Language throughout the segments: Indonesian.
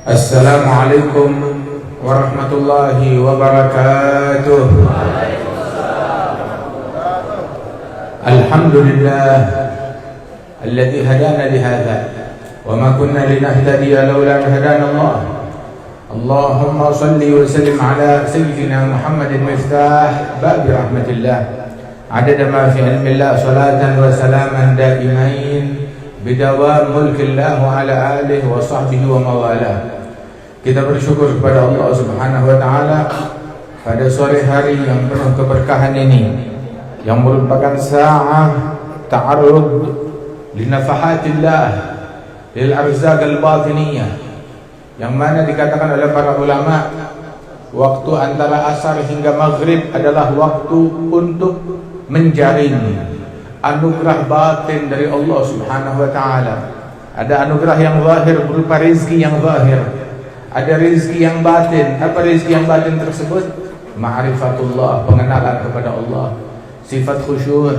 Assalamualaikum warahmatullahi wabarakatuh. Alhamdulillah alladzi hadana li hadza wa ma kunna linahtadiya laula an hadana Allah. Allahumma shalli wa sallim ala sayyidina Muhammadin miftah bab rahmatillah. Adada ma fi ilmillah salatan wa salaman daimain bidawam mulkillah wa ala alihi wa sahbihi wa mawalah. Kita bersyukur kepada Allah Subhanahu wa taala pada sore hari yang penuh keberkahan ini, yang merupakan sa'ah ta'arrud li nafahatillah lil arzaq al batiniyah, yang mana dikatakan oleh para ulama waktu antara asar hingga maghrib adalah waktu untuk menjaring anugerah batin dari Allah Subhanahu wa taala. Ada anugerah yang zahir berupa rezeki yang zahir, ada rezeki yang batin. Apa rezeki yang batin tersebut? Ma'rifatullah, pengenalan kepada Allah, sifat khusyuk,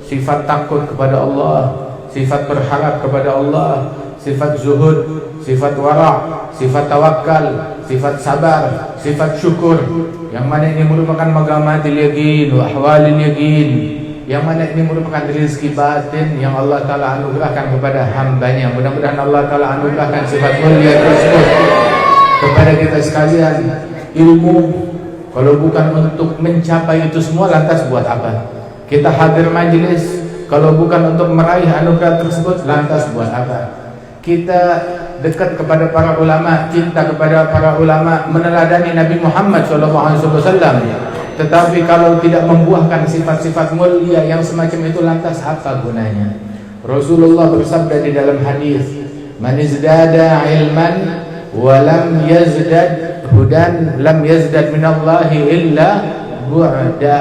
sifat takut kepada Allah, sifat berharap kepada Allah, sifat zuhud, sifat wara', sifat tawakal, sifat sabar, sifat syukur, yang mana ini merupakan magamatil yaqin wa ahwalil yaqin, yang mana ini merupakan rezeki batin yang Allah Ta'ala anugerahkan kepada hambanya. Mudah-mudahan Allah Ta'ala anugerahkan sifat mulia tersebut kepada kita sekalian. Ilmu kalau bukan untuk mencapai itu semua, lantas buat apa? Kita hadir majelis kalau bukan untuk meraih anugerah tersebut, lantas buat apa? Kita dekat kepada para ulama, cinta kepada para ulama, meneladani Nabi Muhammad SAW, tetapi kalau tidak membuahkan sifat-sifat mulia yang semacam itu, lantas apa gunanya? Rasulullah bersabda di dalam hadis, "Man izdada ilman walam yazdad hudan lam yazdad minallahi illa bu'da."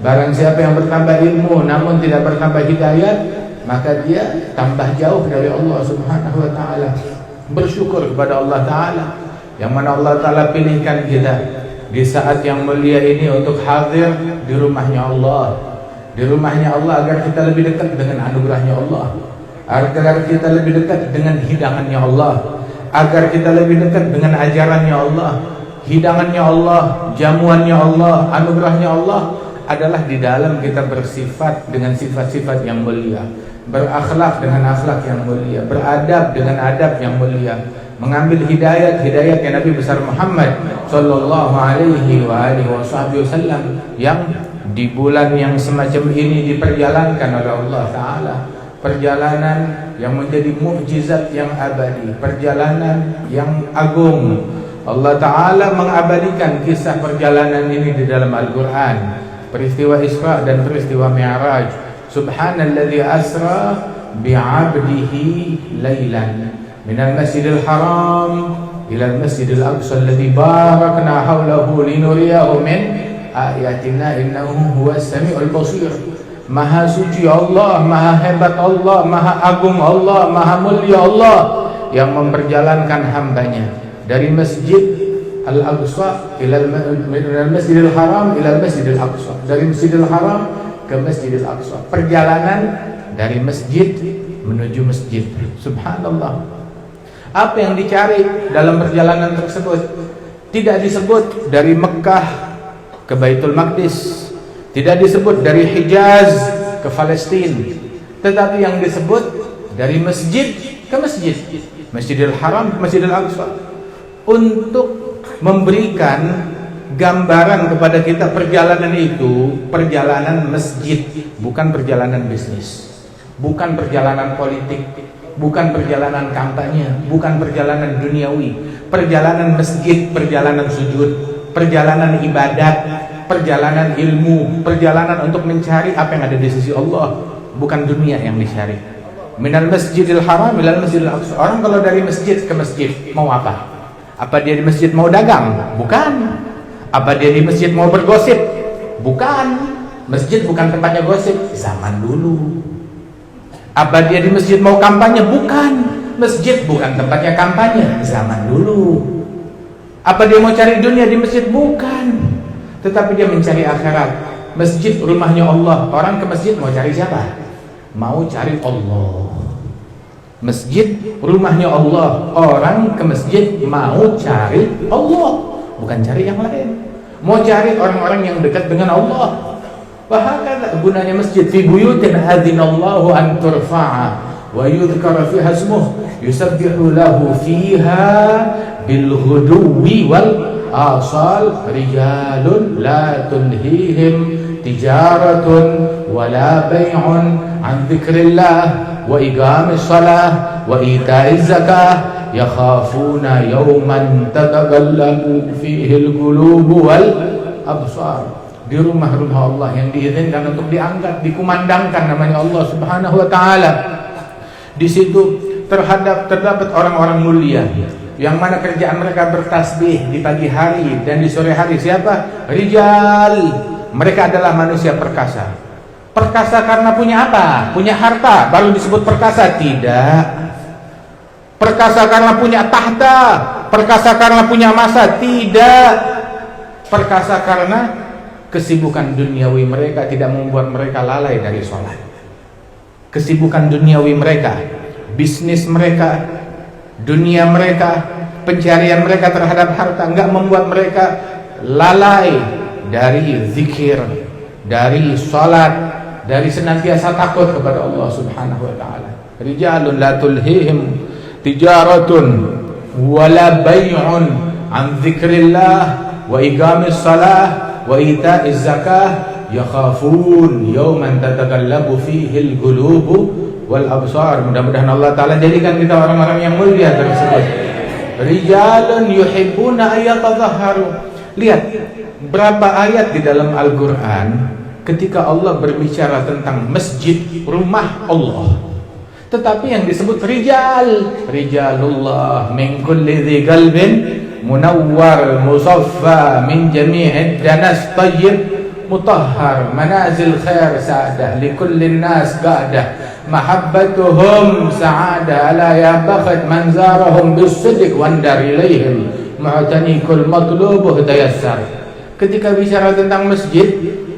Barang siapa yang bertambah ilmu namun tidak bertambah hidayat, maka dia tambah jauh dari Allah Subhanahu wa taala. Bersyukur kepada Allah Ta'ala yang mana Allah Ta'ala pilihkan kita di saat yang mulia ini untuk hadir di rumahnya Allah, di rumahnya Allah, agar kita lebih dekat dengan anugerahnya Allah, agar kita lebih dekat dengan hidangannya Allah, agar kita lebih dekat dengan ajarannya Allah. Hidangannya Allah, jamuannya Allah, anugerahnya Allah adalah di dalam kita bersifat dengan sifat-sifat yang mulia, berakhlak dengan akhlak yang mulia, beradab dengan adab yang mulia, mengambil hidayat yang Nabi besar Muhammad sallallahu alaihi wasallam, yang di bulan yang semacam ini diperjalankan oleh Allah Ta'ala. Perjalanan yang menjadi mukjizat yang abadi, perjalanan yang agung. Allah Ta'ala mengabadikan kisah perjalanan ini di dalam Al-Quran. Peristiwa Isra dan peristiwa Mi'raj. Subhanalladzi asra bi'abdihi laylan minal masjidil haram ilal masjidil aqsa alladzi barakna hawlahu linuriyahu min ayatina innahu huwas samiul basir. Maha suci Allah, maha hebat Allah, maha agung Allah, maha mulia Allah yang memperjalankan hambanya dari masjid Al-Aqsa ilal masjidil haram ilal masjidil aqsa, dari masjidil haram ke masjidil aqsa. Perjalanan dari masjid menuju masjid. Subhanallah. Apa yang dicari dalam perjalanan tersebut? Tidak disebut dari Mekah ke Baitul Maqdis, tidak disebut dari Hijaz ke Palestina, tetapi yang disebut dari masjid ke masjid, Masjidil Haram ke Masjidil Aqsa, untuk memberikan gambaran kepada kita perjalanan itu perjalanan masjid, bukan perjalanan bisnis, bukan perjalanan politik, bukan perjalanan kampanye, bukan perjalanan duniawi, perjalanan masjid, perjalanan sujud, perjalanan ibadat, perjalanan ilmu, perjalanan untuk mencari apa yang ada di sisi Allah, bukan dunia yang dicari. Minal masjidil haram ilal masjidil aqsa. Orang kalau dari masjid ke masjid mau apa? Apa dia di masjid mau dagang? Bukan. Apa dia di masjid mau bergosip? Bukan. Masjid bukan tempatnya gosip zaman dulu. Apa dia di masjid mau kampanye? Bukan. Masjid bukan tempatnya kampanye zaman dulu. Apa dia mau cari dunia di masjid? Bukan. Tetapi dia mencari akhirat. Masjid rumahnya Allah. Orang ke masjid mau cari siapa? Mau cari Allah. Masjid rumahnya Allah. Orang ke masjid mau cari Allah, bukan cari yang lain. Mau cari orang-orang yang dekat dengan Allah. Bahkan gunanya masjid fi buyutin adzinallahu an turfa'a wa yudhkara fiha ismuh yusabbihu lahu fiha bil ghuduwi wal asal rijalun la tulhihim tijaratun wala bay'un an dzikrillah wa iqamis shalah wa ita'iz zakah yakhafuna yawman tataghallabu fihi al-qulubu wal absar. Di rumah-rumah Allah yang diizinkan untuk diangkat, dikumandangkan namanya Allah Subhanahu wa taala. Di situ terdapat orang-orang mulia yang mana kerjaan mereka bertasbih di pagi hari dan di sore hari. Siapa? Rijal. Mereka adalah manusia perkasa. Perkasa karena punya apa? Punya harta baru disebut perkasa? Tidak. Perkasa karena punya tahta, perkasa karena punya masa? Tidak. Perkasa karena kesibukan duniawi mereka tidak membuat mereka lalai dari sholat. Kesibukan duniawi mereka, bisnis mereka, dunia mereka, pencarian mereka terhadap harta enggak membuat mereka lalai dari zikir, dari sholat, dari senantiasa takut kepada Allah Subhanahu wa taala. Rijalun la tulhihim tijaratun wala bay'un an dzikrillah wa iqamis shalah wa ita'iz zakah yakhafun yawman tataghallabu fihi al-qulubu wal absar. Mudah-mudahan Allah taala jadikan kita orang-orang yang mulia tersebut. Rijalun yuhibbuna ayyatadhahharu. Lihat berapa ayat di dalam Al-Qur'an ketika Allah berbicara tentang masjid, rumah Allah, tetapi yang disebut rijal, rijalullah min kulli dhi qalbin munawwar musaffa min jami'id danas tayyib mutahhar manazil khair sa'adah likullin nas qa'dah mahabbatuhum sa'adah ala ya bakhat manzarahum bisidq wandar ilaihim mu'tanikul matlubuh tayassar. Ketika bicara tentang masjid,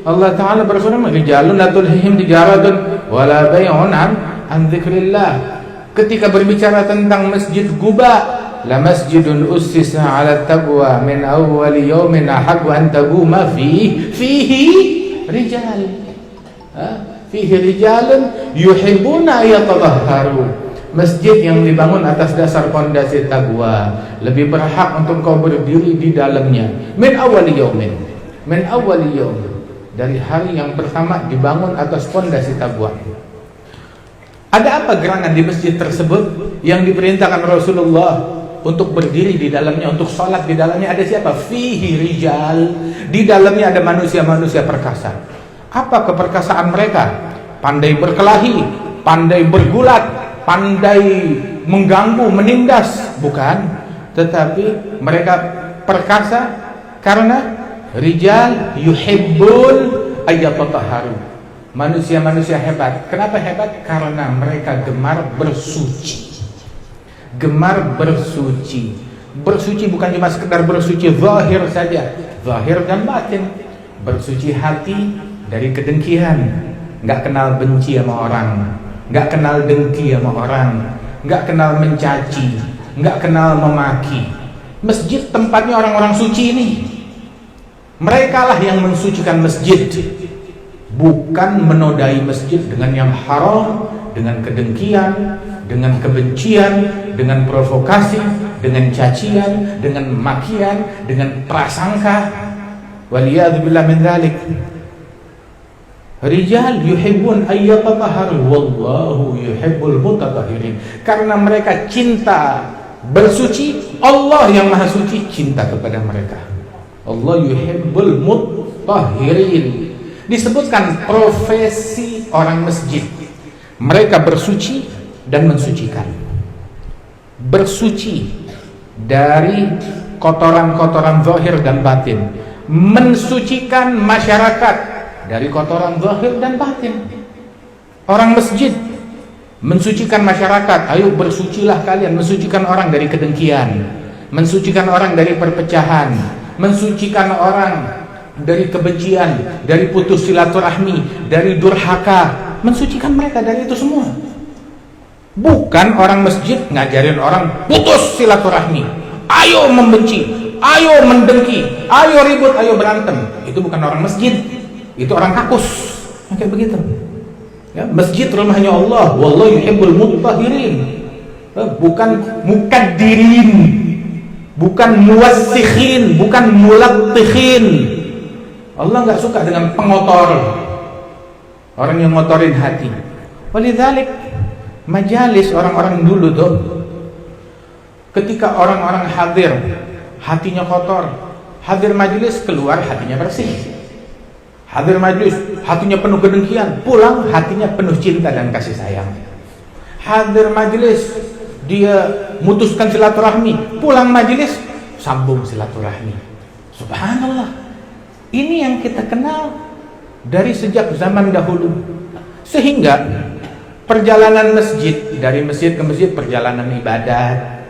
Allah Ta'ala berfirman rijalun la tulhihim tijaratun wala bay'un an dzikrillah. Ketika berbicara tentang masjid Quba, la masjidun ussisa 'ala taqwa min awwali yawmin ahaqqu an taquma fihi rijal. Fihi rijalun yuhibbuna yatadhahharu. Masjid yang dibangun atas dasar pondasi taqwa lebih berhak untuk kau berdiri di dalamnya. Min awwali yawmin, min awwali yawmin, dari hari yang pertama dibangun atas pondasi taqwa. Ada apa gerangan di masjid tersebut yang diperintahkan Rasulullah untuk berdiri di dalamnya, untuk sholat di dalamnya? Ada siapa? Fihi rijal. Di dalamnya ada manusia-manusia perkasa. Apa keperkasaan mereka? Pandai berkelahi, pandai bergulat, pandai mengganggu, menindas? Bukan. Tetapi mereka perkasa karena rijal yuhibbun ayyatahharu. Manusia-manusia hebat. Kenapa hebat? Karena mereka gemar bersuci. Gemar bersuci. Bersuci bukan cuma sekedar bersuci zahir saja, zahir dan batin. Bersuci hati dari kedengkian, nggak kenal benci sama orang, nggak kenal dengki sama orang, nggak kenal mencaci, nggak kenal memaki. Masjid tempatnya orang-orang suci ini. Mereka lah yang mensucikan masjid, bukan menodai masjid dengan yang haram, dengan kedengkian, dengan kebencian, dengan provokasi, dengan cacian, dengan makian, dengan prasangka. Waliyadzubillah min dzalik. Rijal yuhibbun ayyatahharu wallahu yuhibbul mutatahhirin. Karena mereka cinta bersuci, Allah yang Maha Suci cinta kepada mereka. Allah yuhibbul mutahhirin. Disebutkan profesi orang masjid. Mereka bersuci dan mensucikan. Bersuci dari kotoran-kotoran zahir dan batin, mensucikan masyarakat dari kotoran zahir dan batin. Orang masjid mensucikan masyarakat. Ayo bersucilah kalian, mensucikan orang dari kedengkian, mensucikan orang dari perpecahan, mensucikan orang dari kebencian, dari putus silaturahmi, dari durhaka, mensucikan mereka dari itu semua. Bukan orang masjid ngajarin orang putus silaturahmi, ayo membenci, ayo mendengki, ayo ribut, ayo berantem. Itu bukan orang masjid, itu orang kakus kayak begitu ya. Masjid rumahnya Allah, wallahu yuhibbul mutahhirin, bukan mukaddirin, bukan muwassikhin, bukan mulattikhin. Allah nggak suka dengan pengotor, orang yang ngotorin hati. Walidzalik majalis orang-orang dulu tuh, ketika orang-orang hadir hatinya kotor, hadir majelis keluar hatinya bersih, hadir majelis hatinya penuh kedengkian, pulang hatinya penuh cinta dan kasih sayang. Hadir majelis dia mutuskan silaturahmi, pulang majelis sambung silaturahmi. Subhanallah, ini yang kita kenal dari sejak zaman dahulu. Sehingga perjalanan masjid, dari masjid ke masjid, perjalanan ibadat,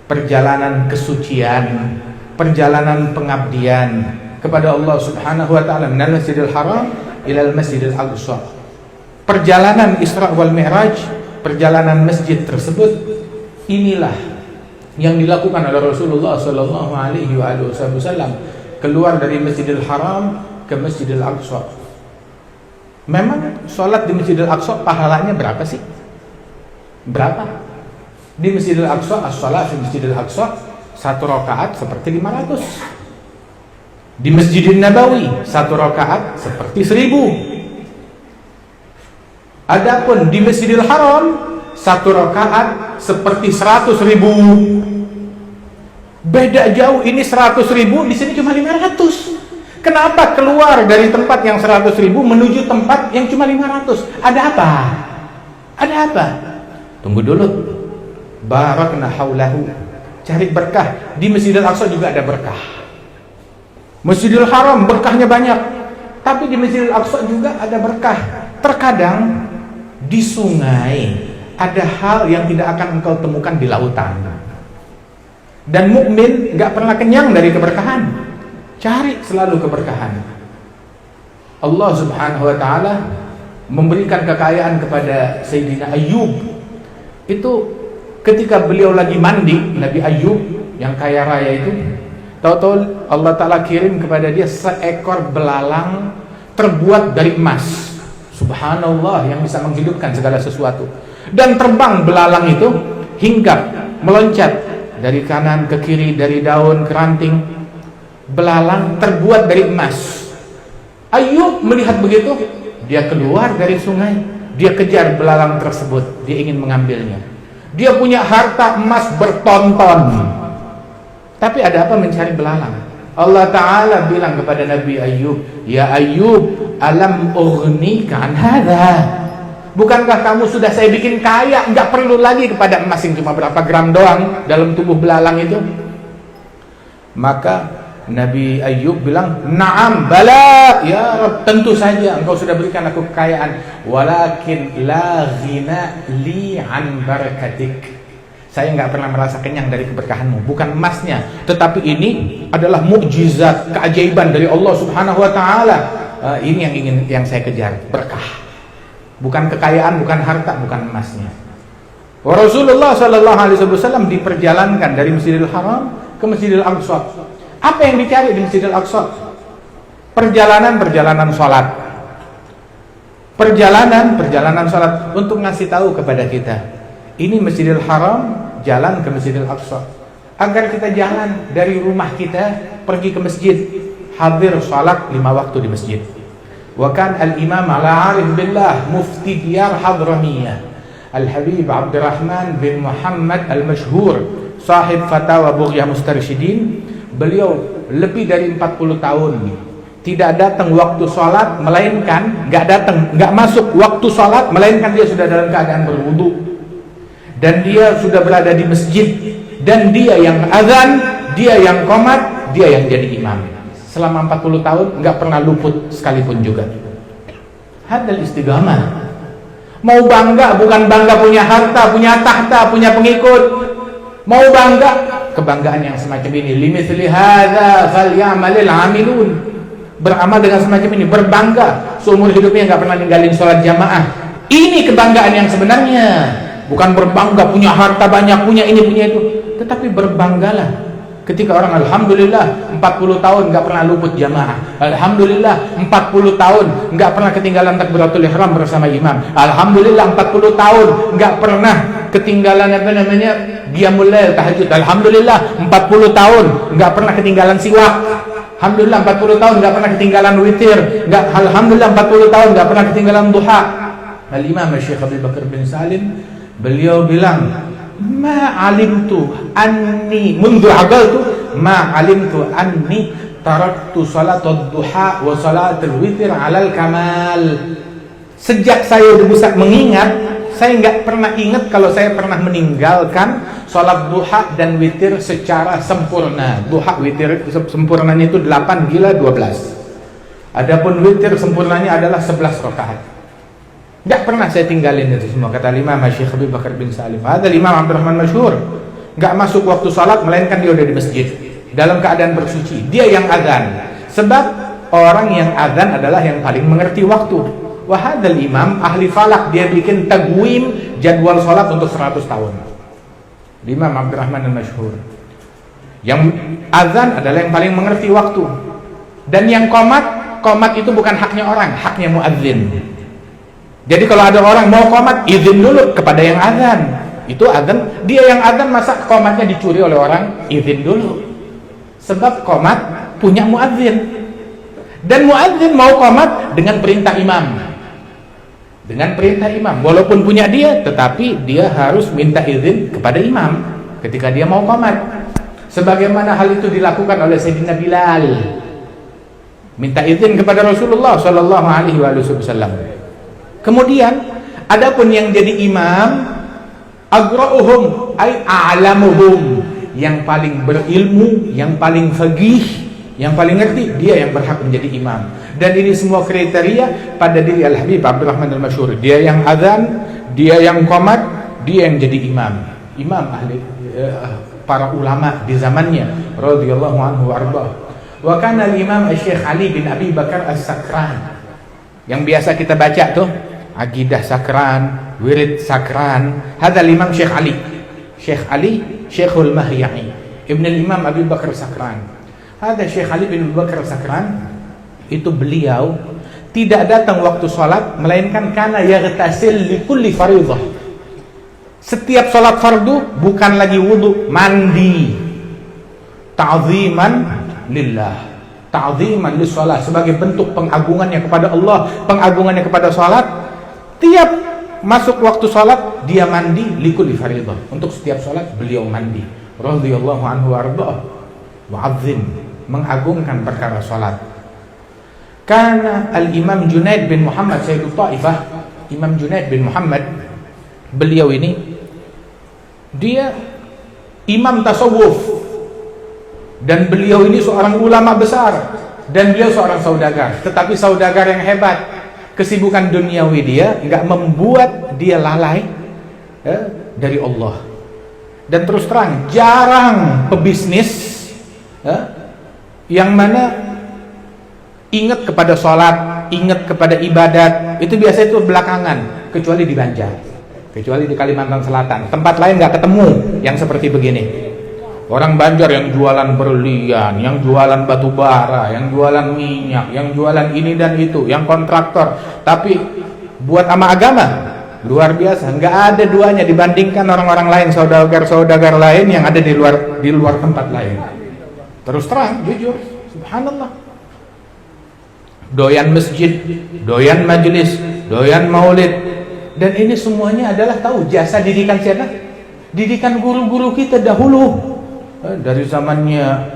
perjalanan kesucian, perjalanan pengabdian kepada Allah Subhanahu wa taala, minal Masjidil Haram ilal Masjidil Aqsa. Perjalanan Isra wal Mi'raj, perjalanan masjid tersebut, inilah yang dilakukan oleh Rasulullah sallallahu alaihi wasallam, keluar dari Masjidil Haram ke Masjidil Aqsa. Memang sholat di Masjidil Aqsa pahalanya berapa sih? Berapa? Di Masjidil Aqsa, as-sholat di Masjidil Aqsa 1 rakaat seperti 500. Di Masjidil Nabawi 1 rakaat seperti 1000. Adapun di Masjidil Haram 1 rakaat seperti 100.000. Beda jauh, ini 100.000, di sini cuma 500. Kenapa keluar dari tempat yang 100.000 menuju tempat yang cuma 500? Ada apa? Ada apa? Tunggu dulu. Barakna haulahu. Cari berkah. Di Masjidil Aqsa juga ada berkah. Masjidil Haram berkahnya banyak, tapi di Masjidil Aqsa juga ada berkah. Terkadang di sungai ada hal yang tidak akan engkau temukan di lautan. Dan mukmin gak pernah kenyang dari keberkahan. Cari selalu keberkahan. Allah Subhanahu wa taala memberikan kekayaan kepada Sayyidina Ayyub. Itu ketika beliau lagi mandi, Nabi Ayyub yang kaya raya itu, tahu-tahu Allah taala kirim kepada dia seekor belalang terbuat dari emas. Subhanallah, yang bisa menghidupkan segala sesuatu. Dan terbang belalang itu hinggap, meloncat dari kanan ke kiri, dari daun ke ranting. Belalang terbuat dari emas. Ayyub melihat begitu, dia keluar dari sungai, dia kejar belalang tersebut, dia ingin mengambilnya. Dia punya harta emas bertonton, tapi ada apa mencari belalang? Allah Ta'ala bilang kepada Nabi Ayyub, ya Ayyub, alam ughnika an hadha. Bukankah kamu sudah saya bikin kaya, nggak perlu lagi kepada emas yang cuma berapa gram doang dalam tubuh belalang itu? Maka Nabi Ayyub bilang, "Na'am, bala, ya Rabb, tentu saja engkau sudah berikan aku kekayaan, walakin la ghina li an barakatik." Saya enggak pernah merasa kenyang dari keberkahanmu, bukan emasnya, tetapi ini adalah mukjizat, keajaiban dari Allah Subhanahu wa taala. Ini yang saya kejar, berkah. Bukan kekayaan, bukan harta, bukan emasnya. Rasulullah sallallahu alaihi wasallam diperjalankan dari Masjidil Haram ke Masjidil Aqsa. Apa yang dicari di Masjidil Aqsa? Perjalanan sholat. Perjalanan sholat untuk ngasih tahu kepada kita, ini Masjidil Haram, jalan ke Masjidil Aqsa. Agar kita jalan dari rumah kita pergi ke masjid, hadir sholat 5 waktu di masjid. Wa kan al-imam ala arif billah mufti diyar Hadramiyah Al-Habib Abdurrahman bin Muhammad Al-Mashhur, sahib Fatawa Bughyah Mustarsyidin. Beliau lebih dari 40 tahun tidak datang waktu sholat, melainkan nggak masuk waktu sholat, melainkan dia sudah dalam keadaan berwudu, dan dia sudah berada di masjid, dan dia yang azan, dia yang qomat, dia yang jadi imam. Selama 40 tahun nggak pernah luput sekalipun juga. Hadal istiqamah. Mau bangga, bukan bangga punya harta, punya tahta, punya pengikut. Mau bangga, kebanggaan yang semacam ini, limithli hadza falyamalil amilun. Beramal dengan semacam ini, berbangga seumur hidupnya nggak pernah ninggalin sholat jamaah. Ini kebanggaan yang sebenarnya. bukan berbangga punya harta banyak, punya ini, punya itu, tetapi berbanggalah ketika orang alhamdulillah 40 tahun nggak pernah luput jamaah, alhamdulillah 40 tahun nggak pernah ketinggalan takbiratul ihram bersama imam, alhamdulillah 40 tahun nggak pernah ketinggalan qiyamul lail, tahajud, alhamdulillah 40 tahun nggak pernah ketinggalan siwak, alhamdulillah 40 tahun nggak pernah ketinggalan witir, alhamdulillah 40 tahun nggak pernah ketinggalan duha. Al-Imam Syekh Abi Bakar bin Salim, beliau bilang, ma alimtu anni mundu agaltu ma alimtu anni taraktu salatul duha wa salatul witir alal kamal. Sejak saya bisa mengingat, saya nggak pernah ingat kalau saya pernah meninggalkan salat duha dan witir secara sempurna. Duha witir sempurnanya itu 8 gila 12. Adapun witir sempurnanya adalah 11 rakaat. Nggak pernah saya tinggalin itu semua, kata Imam Syekh Abi Bakar bin Salim. Ada Imam Abdurrahman masyhur, nggak masuk waktu salat melainkan dia udah di masjid dalam keadaan bersuci. Dia yang azan, sebab orang yang azan adalah yang paling mengerti waktu. Wahadal imam ahli falak, dia bikin tagwim jadwal salat untuk 100 tahun. Imam Abdurrahman masyhur, yang azan adalah yang paling mengerti waktu, dan yang qomat itu bukan haknya orang, haknya muadzin. Jadi kalau ada orang mau qomat, izin dulu kepada yang azan. Itu azan, dia yang azan, masa qomatnya dicuri oleh orang? Izin dulu. Sebab qomat punya muadzin. Dan muadzin mau qomat dengan perintah imam. Dengan perintah imam. Walaupun punya dia, tetapi dia harus minta izin kepada imam ketika dia mau qomat. Sebagaimana hal itu dilakukan oleh Sayyidina Bilal. Minta izin kepada Rasulullah sallallahu alaihi wasallam. Kemudian adapun yang jadi imam, agra'uhum ay a'lamuhum, yang paling berilmu, yang paling faqih, yang paling ngerti, dia yang berhak menjadi imam. Dan ini semua kriteria pada diri Al-Habib Abdurrahman al-Masyhur. Dia yang azan, dia yang qomat, dia yang jadi imam. Imam ahli para ulama di zamannya radhiyallahu anhu warḍah. Wa kana al-Imam Syekh Ali bin Abi Bakar As-Sakran, yang biasa kita baca tuh, Aqidah Sakran, Wirid Sakran. Hadal Imam Syekh Ali. Syekh Ali, Syekhul Mahya'i, Ibn al-Imam Abi Bakar Sakran. Hadal Syekh Ali bin Abi Bakar Sakran, itu beliau tidak datang waktu sholat, melainkan kana yaghtasil li kulli fardhah. Setiap sholat fardu bukan lagi wudu, mandi. Ta'ziman lillah, ta'ziman lis-shalah, sebagai bentuk pengagungannya kepada Allah, pengagungannya kepada salat. Tiap masuk waktu salat dia mandi, likulli fardhah. Untuk setiap salat beliau mandi. Radhiyallahu anhu warḍah. Wa'azzim, mengagungkan perkara salat. Karena al-Imam Junaid bin Muhammad Sayyidut Taifah, Imam Junaid bin Muhammad, beliau ini dia imam tasawuf, dan beliau ini seorang ulama besar, dan beliau seorang saudagar, tetapi saudagar yang hebat. Kesibukan duniawi dia nggak membuat dia lalai dari Allah. Dan terus terang, jarang pebisnis yang mana ingat kepada sholat, ingat kepada ibadat, itu biasanya itu belakangan, kecuali di Banjar, kecuali di Kalimantan Selatan. Tempat lain nggak ketemu yang seperti begini. Orang Banjar yang jualan berlian, yang jualan batu bara, yang jualan minyak, yang jualan ini dan itu, yang kontraktor. Tapi buat sama agama luar biasa, nggak ada duanya dibandingkan orang-orang lain, saudagar-saudagar lain yang ada di luar tempat lain. Terus terang, jujur, subhanallah. Doyan masjid, doyan majelis, doyan maulid, dan ini semuanya adalah tahu jasa didikan siapa? Didikan guru-guru kita dahulu. Dari zamannya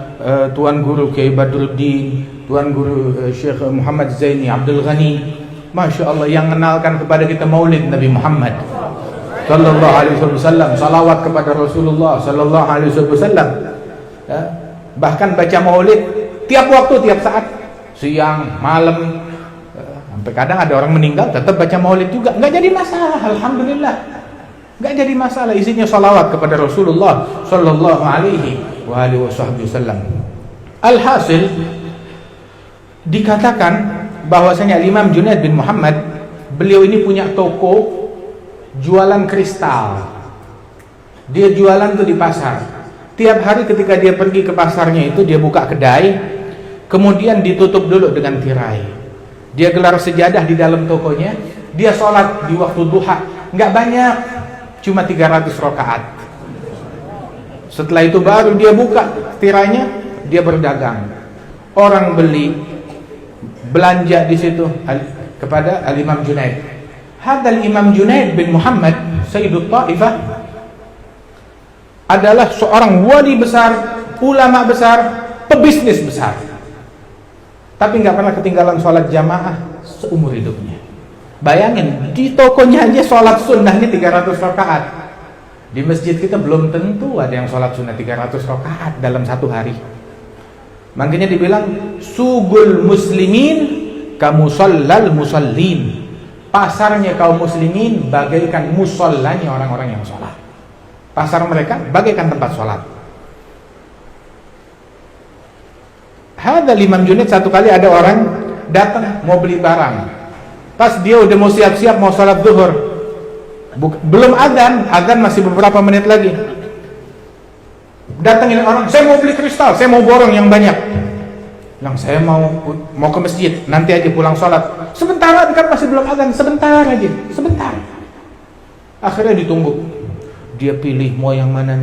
Tuan Guru Kiai Badruddin, Tuan Guru Syekh Muhammad Zaini Abdul Ghani, Masya Allah, yang mengenalkan kepada kita maulid Nabi Muhammad sallallahu alaihi wasallam, salawat kepada Rasulullah sallallahu alaihi wasallam. Bahkan baca maulid tiap waktu, tiap saat, siang, malam, sampai kadang ada orang meninggal tetap baca maulid juga, nggak jadi masalah, alhamdulillah. Nggak jadi masalah, isinya salawat kepada Rasulullah sallallahu alaihi wasallam. Alhasil dikatakan bahwasanya Imam Junaid bin Muhammad, beliau ini punya toko jualan kristal. Dia jualan tuh di pasar. Tiap hari ketika dia pergi ke pasarnya itu, dia buka kedai, kemudian ditutup dulu dengan tirai. Dia gelar sejadah di dalam tokonya, dia sholat di waktu duha, nggak banyak, cuma 300 rakaat. Setelah itu baru dia buka tirainya, dia berdagang. Orang beli, belanja di situ kepada Al-Imam Junaid. Hadal Imam Junaid bin Muhammad Sayyidut Ta'ifah adalah seorang wali besar, ulama besar, pebisnis besar. Tapi nggak pernah ketinggalan sholat jamaah seumur hidupnya. Bayangin, di tokonya aja sholat sunnahnya 300 rakaat. Di masjid kita belum tentu ada yang sholat sunnah 300 rakaat dalam satu hari. Makanya dibilang sugul muslimin kamusallal musallin. Pasarnya kaum muslimin bagaikan musallanya orang-orang yang sholat. Pasar mereka bagaikan tempat sholat. Hadal Imam Junaid, satu kali ada orang datang mau beli barang. Pas dia udah mau siap-siap mau sholat zuhur, belum azan masih beberapa menit lagi. Datangin orang, saya mau beli kristal, saya mau borong yang banyak. Bilang, saya mau ke masjid, nanti aja pulang sholat. Sebentar kan masih belum azan, sebentar aja, sebentar. Akhirnya ditunggu. Dia pilih mau yang mana.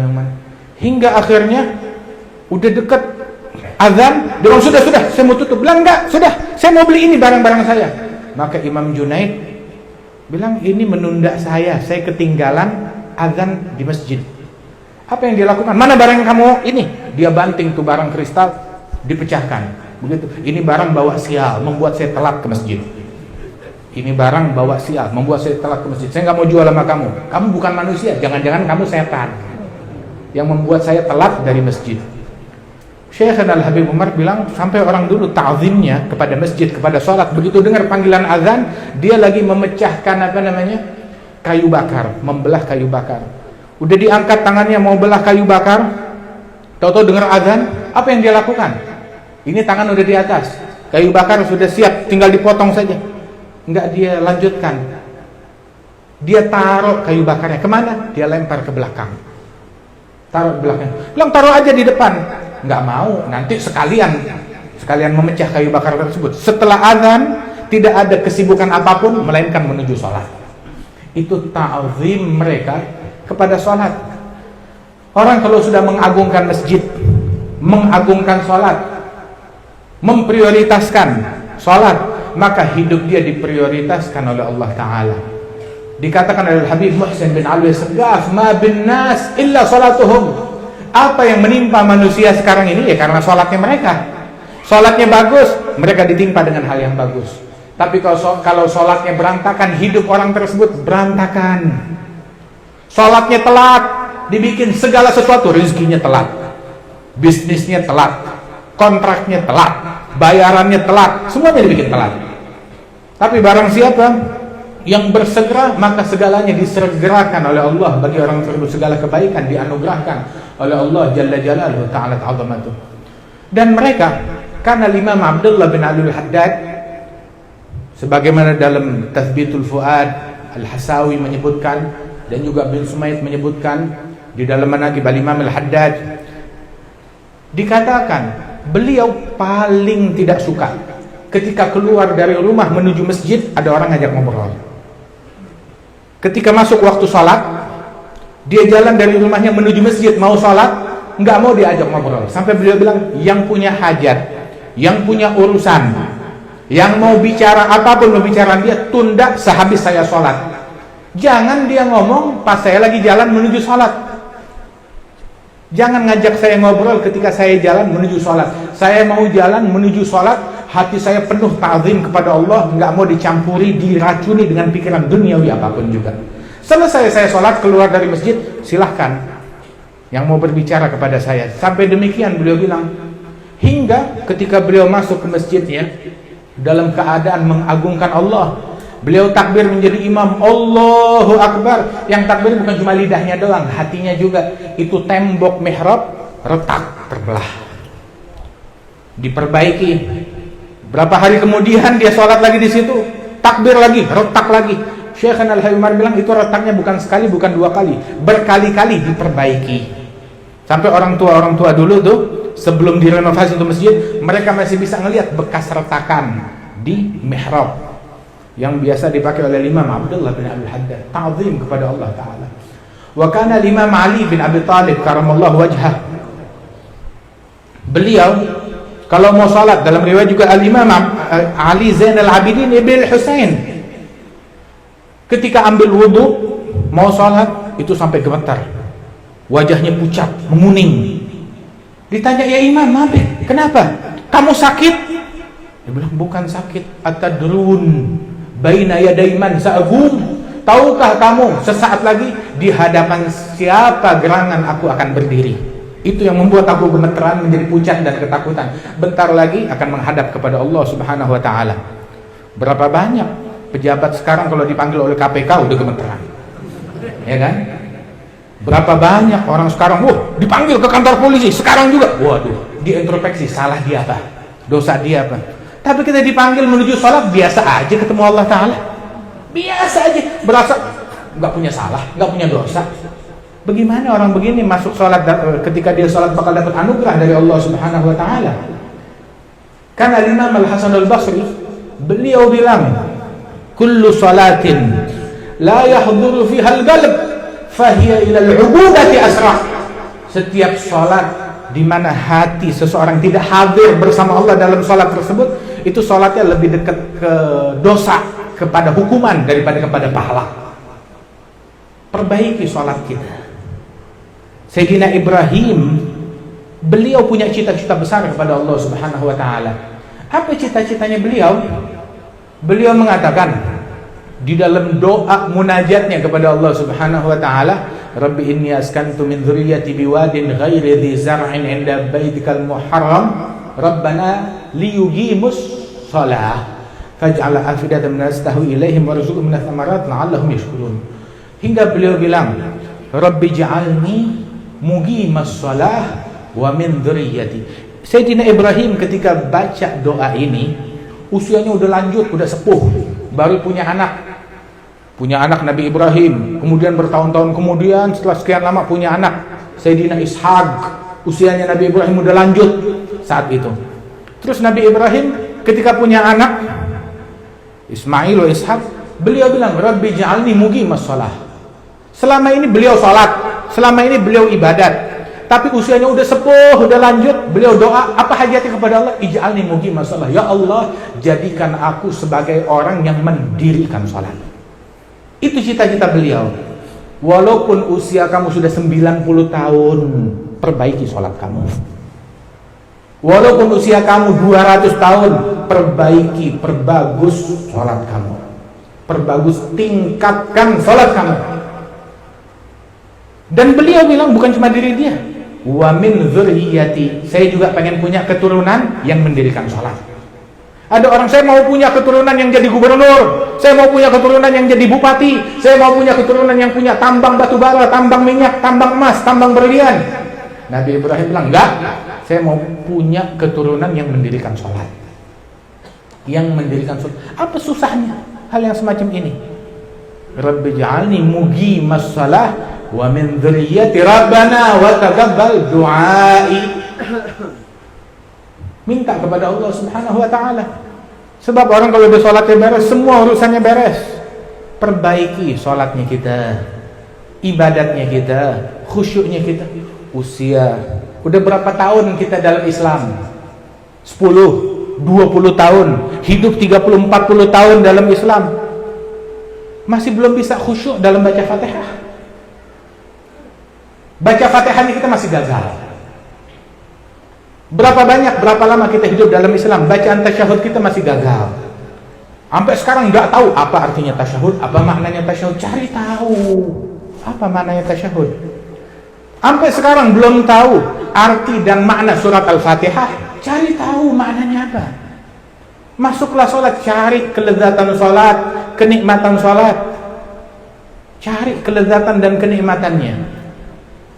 Hingga akhirnya udah deket azan, dia bilang, sudah, saya mau tutup. Bilang, enggak, sudah, saya mau beli ini barang-barang saya. Maka Imam Junaid bilang, ini menunda saya ketinggalan azan di masjid. Apa yang dia lakukan? Mana barang yang kamu ini? Dia banting tuh barang kristal, dipecahkan. Begitu. Ini barang bawa sial, membuat saya telat ke masjid. Ini barang bawa sial, membuat saya telat ke masjid. Saya nggak mau jual sama kamu. Kamu bukan manusia, jangan-jangan kamu setan yang membuat saya telat dari masjid. Syekh Al-Habib Umar bilang, sampai orang dulu ta'zimnya kepada masjid, kepada sholat, begitu dengar panggilan azan, dia lagi memecahkan kayu bakar, membelah kayu bakar. Udah diangkat tangannya mau belah kayu bakar, tahu-tahu dengar azan, apa yang dia lakukan? Ini tangan udah di atas, kayu bakar sudah siap, tinggal dipotong saja. Enggak, dia lanjutkan. Dia taruh kayu bakarnya kemana? Dia lempar ke belakang. Taruh di belakang. Bilang, taruh aja di depan. Enggak mau, nanti sekalian memecah kayu bakar tersebut. Setelah azan tidak ada kesibukan apapun melainkan menuju sholat. Itu ta'zim mereka kepada sholat. Orang kalau sudah mengagungkan masjid, mengagungkan sholat, memprioritaskan sholat, maka hidup dia diprioritaskan oleh Allah Ta'ala. Dikatakan oleh Habib Muhsin bin Alwi Segaf, ma bin nas illa sholatuhum. Apa yang menimpa manusia sekarang ini ya karena sholatnya mereka. Sholatnya bagus, mereka ditimpa dengan hal yang bagus. Tapi kalau sholatnya berantakan, hidup orang tersebut berantakan. Sholatnya telat, dibikin segala sesuatu, rezekinya telat, bisnisnya telat, kontraknya telat, bayarannya telat, semuanya dibikin telat. Tapi barang siapa yang bersegera, maka segalanya disegerakan oleh Allah bagi orang tersebut. Segala kebaikan dianugerahkan oleh Allah Jalla Jalaluhu Ta'ala Ta'azamatuh. Dan mereka, karena Imam Abdullah bin Alul Haddad, sebagaimana dalam Tathbitul Fuad Al-Hasawi menyebutkan, dan juga bin Sumaid menyebutkan di dalam Manaqib Al-Imam Al-Haddad, dikatakan beliau paling tidak suka ketika keluar dari rumah menuju masjid ada orang ngajak ngobrol. Ketika masuk waktu sholat, dia jalan dari rumahnya menuju masjid mau sholat, nggak mau diajak ngobrol. Sampai beliau bilang, yang punya hajat, yang punya urusan, yang mau bicara apapun pembicaraan dia, tunda sehabis saya sholat. Jangan dia ngomong pas saya lagi jalan menuju sholat. Jangan ngajak saya ngobrol ketika saya jalan menuju sholat. Saya mau jalan menuju sholat, hati saya penuh ta'zim kepada Allah, nggak mau dicampuri, diracuni dengan pikiran duniawi apapun juga. Selesai saya sholat, keluar dari masjid, silahkan yang mau berbicara kepada saya. Sampai demikian beliau bilang. Hingga ketika beliau masuk ke masjidnya dalam keadaan mengagungkan Allah, beliau takbir menjadi imam, Allahu Akbar. Yang takbir bukan cuma lidahnya doang, hatinya juga. Itu tembok mihrab retak, terbelah, diperbaiki. Berapa hari kemudian dia sholat lagi di situ, takbir lagi, retak lagi. Syekhana Al-Hayy bilang itu retaknya bukan sekali, bukan dua kali, berkali-kali diperbaiki. Sampai orang tua dulu tuh sebelum direnovasi itu masjid, mereka masih bisa ngelihat bekas retakan di mihrab yang biasa dipakai oleh Imam Abdullah bin Abdul Haddad, ta'zim kepada Allah Ta'ala. Wa kana Imam Ali bin Abi Thalib karamallahu wajhah, beliau kalau mau salat, dalam riwayat juga Al-Imam Ali Zainal Abidin Ibn Husain, ketika ambil wudu mau salat itu sampai gemetar, wajahnya pucat, menguning. Ditanya, ya Imam, kenapa? Kamu sakit? Dia bilang, bukan sakit. Atadrun baina yaday man sa'gum. Tahukah kamu sesaat lagi di hadapan siapa gerangan aku akan berdiri? Itu yang membuat aku gemeteran, menjadi pucat dan ketakutan. Bentar lagi akan menghadap kepada Allah Subhanahu wa taala. Berapa banyak pejabat sekarang kalau dipanggil oleh KPK udah gemeteran. Ya kan? Berapa banyak orang sekarang, dipanggil ke kantor polisi sekarang juga. Waduh, diintrospeksi, salah dia apa? Dosa dia apa? Tapi kita dipanggil menuju sholat, biasa aja ketemu Allah Ta'ala. Biasa aja, berasa nggak punya salah, nggak punya dosa. Bagaimana orang begini masuk sholat, ketika dia sholat bakal dapat anugerah dari Allah Subhanahu wa Ta'ala? Karena Imam Al-Hasan Al-Basri, beliau bilang, kullu sholatin la yahduru fiha al-qalb fahiya ila al-ubudati asra. Setiap sholat di mana hati seseorang tidak hadir bersama Allah dalam sholat tersebut, itu sholatnya lebih dekat ke dosa, kepada hukuman daripada kepada pahala. Perbaiki sholat kita. Sayyidina Ibrahim, beliau punya cita-cita besar kepada Allah Subhanahu wa taala. Apa cita-citanya beliau? Beliau mengatakan di dalam doa munajatnya kepada Allah Subhanahu wa taala, Rabbi inni askantu min dzurriyyati biwadin ghairi dzi zar'in 'inda baitikal muharram rabbana liyuqimus shalah faj'al afidatan minas tahwi ilaihim warzuqhum minats tsamarat la'allahum yashkurun. Hingga beliau bilang, Rabbi ja'alni muqimas shalah wa min dzurriyyati. Sayyidina Ibrahim ketika baca doa ini, usianya udah lanjut, udah sepuh, baru punya anak. Punya anak Nabi Ibrahim, kemudian bertahun-tahun kemudian setelah sekian lama punya anak Sayyidina Ishaq. Usianya Nabi Ibrahim udah lanjut saat itu. Terus Nabi Ibrahim ketika punya anak Ismail atau Ishaq, beliau bilang, Rabbi ja'alni muqimas shalah. Selama ini beliau salat, selama ini beliau ibadat, tapi usianya udah sepuh, udah lanjut, beliau doa, apa hajatnya kepada Allah? Ij'alni muqimas shalah. Ya Allah, jadikan aku sebagai orang yang mendirikan salat. Itu cita-cita beliau. Walaupun usia kamu sudah 90 tahun, perbaiki sholat kamu. Walaupun usia kamu 200 tahun, perbagus sholat kamu. Perbagus, tingkatkan sholat kamu. Dan beliau bilang bukan cuma diri dia, wa min dzurriyyati, saya juga pengen punya keturunan yang mendirikan sholat. Ada orang, saya mau punya keturunan yang jadi gubernur, saya mau punya keturunan yang jadi bupati, saya mau punya keturunan yang punya tambang batu bara, tambang minyak, tambang emas, tambang berlian. Nabi Ibrahim bilang, enggak, saya mau punya keturunan yang mendirikan sholat. Yang mendirikan sholat. Apa susahnya hal yang semacam ini? Rabbi ja'alni muqimas shalah wa min dzurriyyati rabbana wa taqabbal du'ai. Minta kepada Allah Subhanahu wa ta'ala. Sebab orang kalau udah sholatnya beres, semua urusannya beres. Perbaiki sholatnya kita, ibadatnya kita, khusyuknya kita. Usia udah berapa tahun kita dalam Islam? 10, 20 tahun, hidup 30-40 tahun dalam Islam, masih belum bisa khusyuk dalam baca Fatihah. Baca Fatihahnya kita masih gagal. Berapa lama kita hidup dalam Islam, bacaan tasyahud kita masih gagal. Sampai sekarang nggak tahu apa artinya tasyahud, apa maknanya tasyahud. Cari tahu apa maknanya tasyahud. Sampai sekarang belum tahu arti dan makna surat Al-Fatihah. Cari tahu maknanya apa. Masuklah sholat, cari kelezatan sholat, kenikmatan sholat. Cari kelezatan dan kenikmatannya.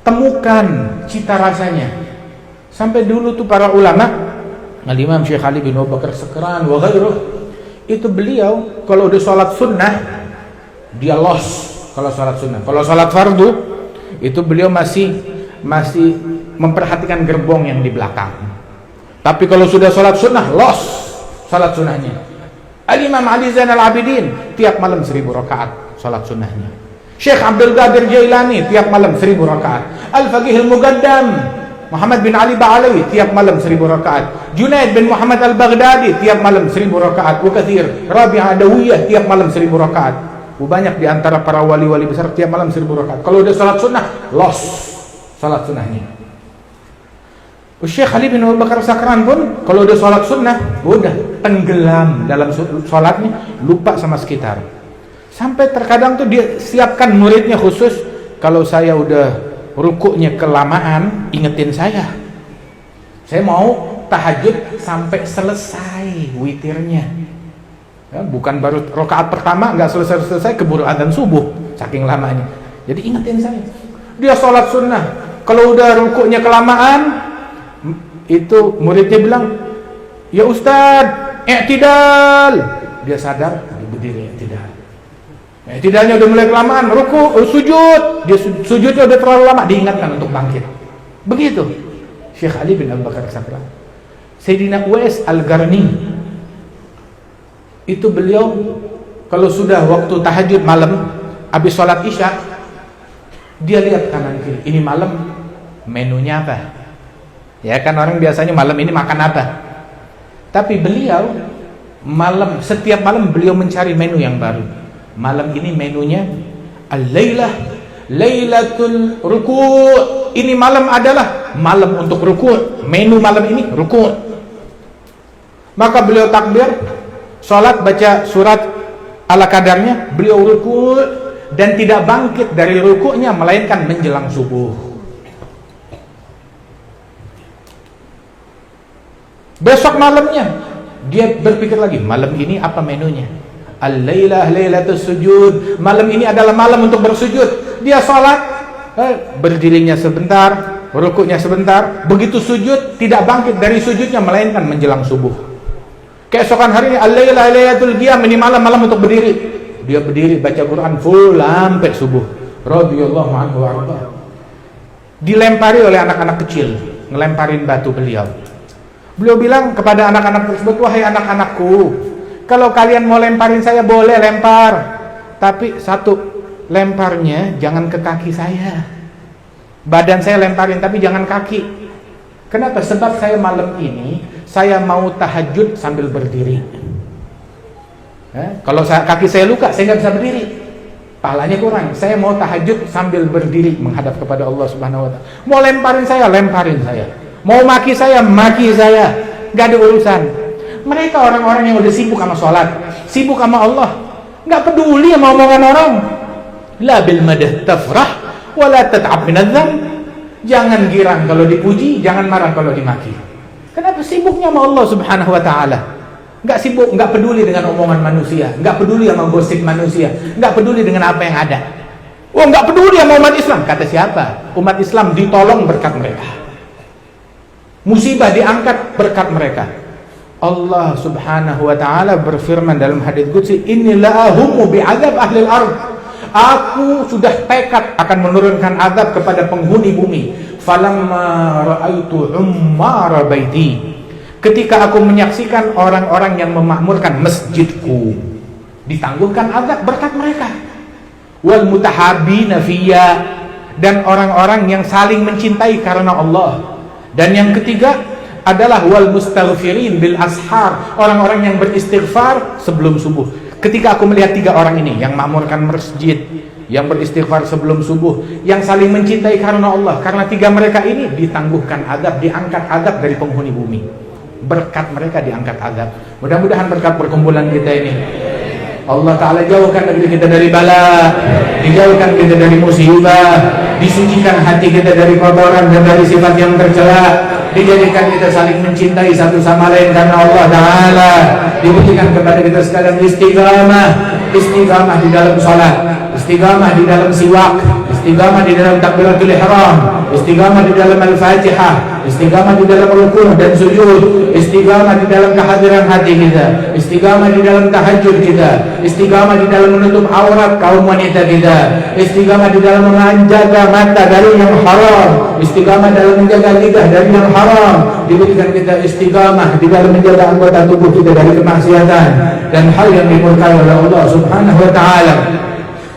Temukan cita rasanya. Sampai dulu tuh para ulama, Al-Imam Syekh Ali bin Abu Bakar Sekran wa ghairuh, itu beliau kalau udah sholat sunnah, dia los kalau sholat sunnah. Kalau sholat fardu itu beliau masih memperhatikan gerbong yang di belakang. Tapi kalau sudah sholat sunnah, los sholat sunnahnya. Al-Imam Ali Zainal Abidin tiap malam 1000 rakaat sholat sunnahnya. Syekh Abdul Qadir Jailani tiap malam 1000 rakaat. Al-Faqih Al-Muqaddam Muhammad bin Ali Ba'alawi tiap malam 1000 rakaat. Junaid bin Muhammad Al-Baghdadi tiap malam 1000 rakaat. Ukathir Rabi'ah Adawiyah tiap malam 1000 rakaat. Banyak di antara para wali-wali besar tiap malam 1000 rakaat. Kalau udah sholat sunnah, los sholat sunnahnya. Syekh Ali bin Abu Bakar Sakran pun kalau udah sholat sunnah, udah tenggelam dalam sholatnya, lupa sama sekitar. Sampai terkadang tuh dia siapkan muridnya khusus, kalau saya udah rukuknya kelamaan, ingetin saya mau tahajud sampai selesai witirnya. Ya, bukan baru rakaat pertama nggak selesai keburu adzan subuh saking lamanya. Jadi ingetin saya. Dia sholat sunnah, kalau udah rukuknya kelamaan, itu muridnya bilang, ya Ustadz, i'tidal. Dia sadar, dia berdiri i'tidal. I'tidalnya udah mulai kelamaan, sujud. Dia sujudnya udah terlalu lama, diingatkan untuk bangkit. Begitu Syekh Ali bin Abu Bakar Sakran. Sayyidina Uwais Al-Qarni itu beliau kalau sudah waktu tahajud malam, habis sholat isya, dia lihat kanan kiri, ini malam menunya apa? Ya kan orang biasanya malam ini makan apa? Tapi beliau setiap malam beliau mencari menu yang baru. Malam ini menunya al-lailah lailatul ruku'. Ini malam adalah malam untuk ruku'. Menu malam ini ruku'. Maka beliau takbir, sholat baca surat ala kadarnya, beliau ruku' dan tidak bangkit dari ruku'nya melainkan menjelang subuh. Besok malamnya dia berpikir lagi, malam ini apa menunya? Al-lailah lailatus sujud. Malam ini adalah malam untuk bersujud. Dia sholat, berdirinya sebentar, rukuknya sebentar, begitu sujud tidak bangkit dari sujudnya melainkan menjelang subuh. Keesokan hari ini al-lailah lailatul qiyam, ini malam untuk berdiri. Dia berdiri baca Quran full sampai subuh. Radhiyallahu anhu warḍah. Dilempari oleh anak-anak kecil, ngelemparin batu beliau. Beliau bilang kepada anak-anak tersebut, wahai anak-anakku, kalau kalian mau lemparin saya boleh lempar, tapi satu, lemparnya jangan ke kaki saya. Badan saya lemparin tapi jangan kaki. Kenapa? Sebab saya malam ini saya mau tahajud sambil berdiri. Kalau kaki saya luka, saya nggak bisa berdiri, pahalanya kurang. Saya mau tahajud sambil berdiri menghadap kepada Allah Subhanahu Wa Taala. Mau lemparin saya, mau maki saya, nggak ada urusan. Mereka orang-orang yang udah sibuk sama sholat, sibuk sama Allah, nggak peduli sama omongan orang. La bil madah tafrah, wala tat'ab min adzam. Jangan girang kalau dipuji, jangan marah kalau dimaki. Kenapa? Sibuknya sama Allah Subhanahu Wa Taala. Nggak sibuk, nggak peduli dengan omongan manusia, nggak peduli sama gosip manusia, nggak peduli dengan apa yang ada. Nggak peduli sama umat Islam. Kata siapa? Umat Islam ditolong berkat mereka. Musibah diangkat berkat mereka. Allah Subhanahu Wa Taala berfirman dalam hadits qudsi, inni la'ahumu bi'adzab ahlil ard. Aku sudah tekad akan menurunkan azab kepada penghuni bumi. Falamma ra'aitu ummara baiti. Ketika aku menyaksikan orang-orang yang memakmurkan masjidku, ditangguhkan azab berkat mereka. Wal mutahabbina fiyya, dan orang-orang yang saling mencintai karena Allah. Dan yang ketiga adalah wal mustaghfirin bil ashar, orang-orang yang beristighfar sebelum subuh. Ketika aku melihat tiga orang ini yang makmurkan masjid, yang beristighfar sebelum subuh, yang saling mencintai karena Allah, karena tiga mereka ini ditangguhkan azab, diangkat azab dari penghuni bumi. Berkat mereka diangkat azab. Mudah-mudahan berkat perkumpulan kita ini Allah Ta'ala jauhkan negeri kita dari bala, dijauhkan kita dari musibah, disucikan hati kita dari kotoran dan dari sifat yang tercela, dijadikan kita saling mencintai satu sama lain karena Allah Ta'ala, diberikan kepada kita sekalian istiqamah di dalam sholat, istiqamah di dalam siwak, istiqamah di dalam takbiratul ihram, istiqamah di dalam al-fatihah, istiqamah di dalam rukuk dan sujud, istiqamah di dalam kehadiran hati kita, istiqamah di dalam tahajud kita, istiqamah di dalam menutup aurat kaum wanita kita, istiqamah di dalam menjaga mata dari yang haram, istiqamah dalam menjaga lidah dari yang haram, diberikan kita istiqamah di dalam menjaga anggota tubuh kita dari kemaksiatan dan hal yang dimurkai oleh Allah Subhanahu wa taala.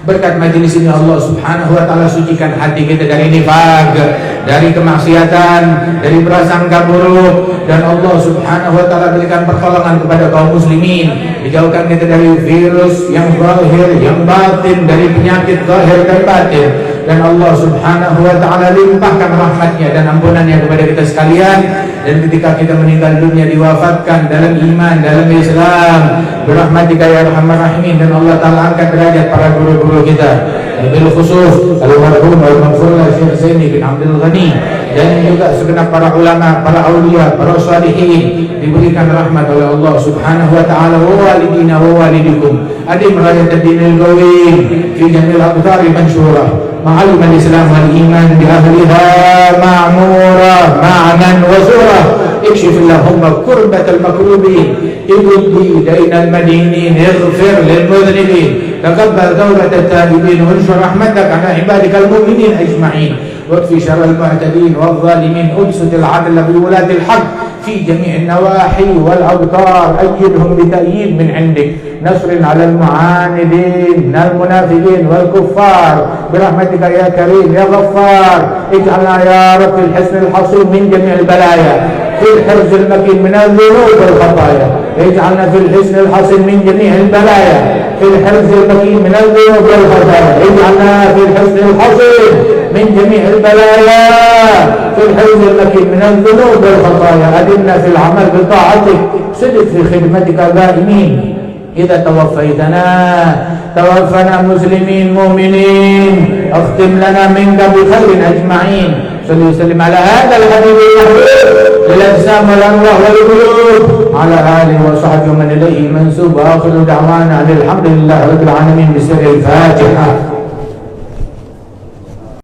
Berkat majelis ini Allah Subhanahu wa taala sucikan hati kita dari nifaq, dari kemaksiatan, dari prasangka buruk, dan Allah Subhanahu wa taala berikan pertolongan kepada kaum muslimin, dijauhkan kita dari virus yang zahir, yang batin, dari penyakit zahir dan batin, dan Allah Subhanahu wa taala limpahkan rahmatnya dan ampunannya kepada kita sekalian. Dan ketika kita meninggal dunia diwafatkan dalam iman, dalam Islam, birahmatika ya arhamar rahimin, dan Allah taala angkat derajat para guru-guru kita, bil khusus al-marhum wal maghfur Syekh Zaini bin Abdul Ghani, dan juga segenap para ulama, para aulia, para salihin, diberikan rahmat oleh Allah Subhanahu wa taala. Wa walidina wa walidikum adim rayat ad-dinil qawim fi jamil aqdari mansyurah ma'alim al-islam wal iman bi ahliha ma'mura ma'nan wa surah. اكشف اللهم كربة المكروبين اقضي دين المدينين اغفر للمذنبين تقبل توبة التائبين وانشر رحمتك على عبادك المؤمنين اجمعين واكفي شر المعتدين والظالمين ابسط العدل بولاة الحق في جميع النواحي والأوطار أيدهم بتأييد من عندك نصر على المعاندين من المنافقين والكفار برحمتك يا كريم يا غفار. اجعلنا يا رب في الحسن الحصين من جميع البلايا في الحرز المكين من الذنوب والخطايا. اجعلنا في الحسن الحصين من جميع البلايا في الحرز المكين من الذنوب والخطايا. اجعلنا في الحسن الحصين من جميع البلايا في الحرز المكين من الذنوب والخطايا. أدمنا في العمل بطاعتك صدق في خدمتك دائمين. إذا توفنا مسلمين مؤمنين اختم لنا منك بخير أجمعين. صلى وسلم على هذا الحبيب المحبوب للأجسام والأرواح والقلوب على آله وصحبه ومن إليه منسوب. وآخر دعوانا الحمد لله رب العالمين بسر الفاتحة.